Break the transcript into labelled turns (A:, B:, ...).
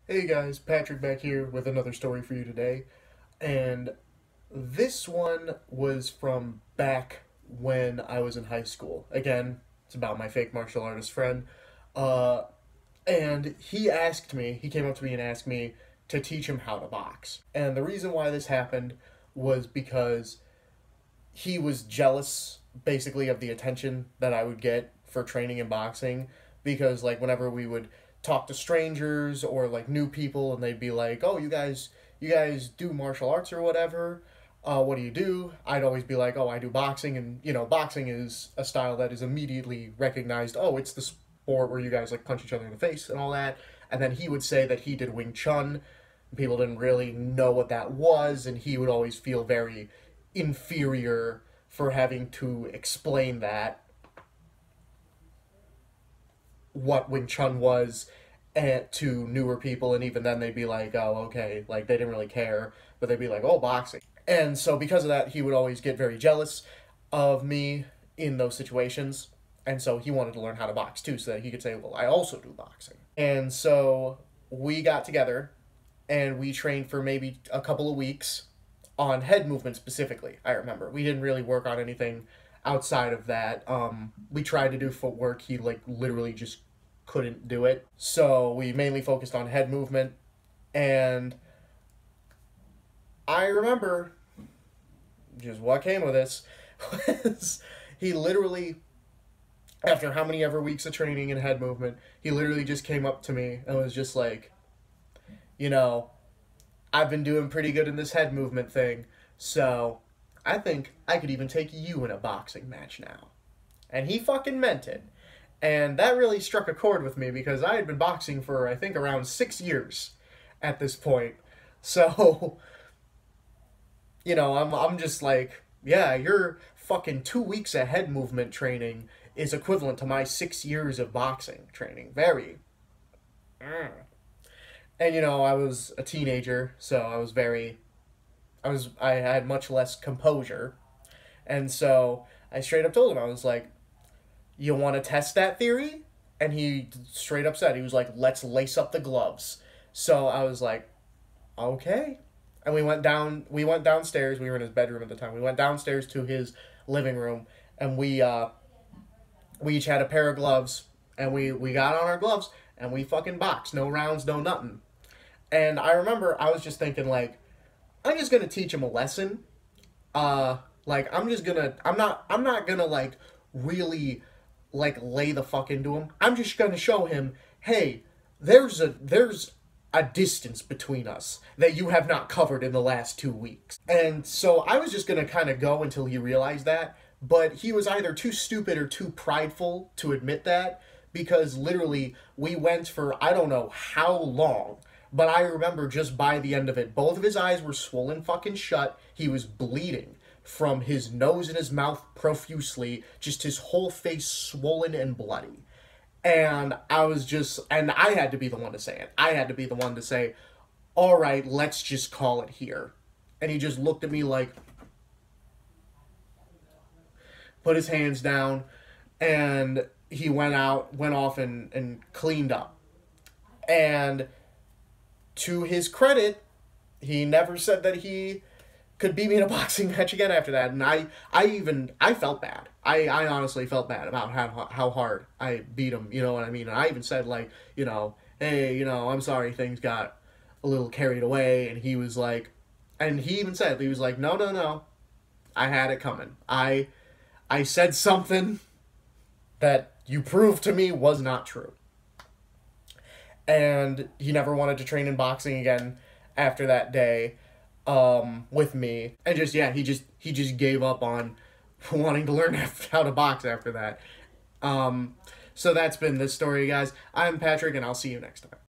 A: Hey guys, Patrick back here with another story for you today. And this one was from back when I was in high school. Again, it's about my fake martial artist friend. Uh, and he came up to me and asked me to teach him how to box. And the reason why this happened was because he was jealous basically of the attention that I would get for training in boxing because like whenever we would talk to strangers or like new people and they'd be like, "Oh, you guys do martial arts or whatever. What do you do?" I'd always be like, "Oh, I do boxing." And boxing is a style that is immediately recognized. Oh, it's the sport where you guys like punch each other in the face and all that. And then he would say that he did Wing Chun. People didn't really know what that was, and he would always feel very inferior for having to explain that what Wing Chun was to newer people, and even then they'd be like, "Oh, okay," like they didn't really care, but they'd be like, "Oh, boxing." And so because of that, he would always get very jealous of me in those situations, and so he wanted to learn how to box too, so that he could say, "Well, I also do boxing." And so we got together and we trained for maybe a couple of weeks on head movement specifically. I remember we didn't really work on anything outside of that. We tried to do footwork. He like literally just couldn't do it. So we mainly focused on head movement. And I remember just what came with this was he literally, after how many ever weeks of training in head movement, he literally just came up to me and was just like, you know, I've been doing pretty good in this head movement thing, so I think I could even take you in a boxing match now. And he fucking meant it. And that really struck a chord with me because I had been boxing for, I think, around 6 years at this point. So, I'm just like, yeah, your fucking 2 weeks of head movement training is equivalent to my 6 years of boxing training. Very. And, I was a teenager, so I had much less composure. And so I straight up told him, I was like, "You want to test that theory?" And he straight up said, he was like, "Let's lace up the gloves." So I was like, "Okay." And we went downstairs. We were in his bedroom at the time. We went downstairs to his living room and we each had a pair of gloves and we got on our gloves and we fucking boxed. No rounds, no nothing. And I remember I was just thinking like, I'm just gonna teach him a lesson. Like I'm not gonna like really like lay the fuck into him. I'm just gonna show him, hey, there's a distance between us that you have not covered in the last 2 weeks. And so I was just gonna kind of go until he realized that, but he was either too stupid or too prideful to admit that because literally we went for I don't know how long. But I remember just by the end of it, both of his eyes were swollen fucking shut. He was bleeding from his nose and his mouth profusely, just his whole face swollen and bloody. And I had to be the one to say it. I had to be the one to say, "All right, let's just call it here." And he just looked at me like, put his hands down, and he went off and cleaned up. And to his credit, he never said that he could beat me in a boxing match again after that. And I felt bad. I honestly felt bad about how hard I beat him. You know what I mean? And I even said like, hey, I'm sorry things got a little carried away. And he was like, and he even said he was like, no, no, no, I had it coming. I said something that you proved to me was not true. And he never wanted to train in boxing again after that day with me. And just yeah, he just gave up on wanting to learn how to box after that. Um, so that's been this story, guys. I'm Patrick, and I'll see you next time.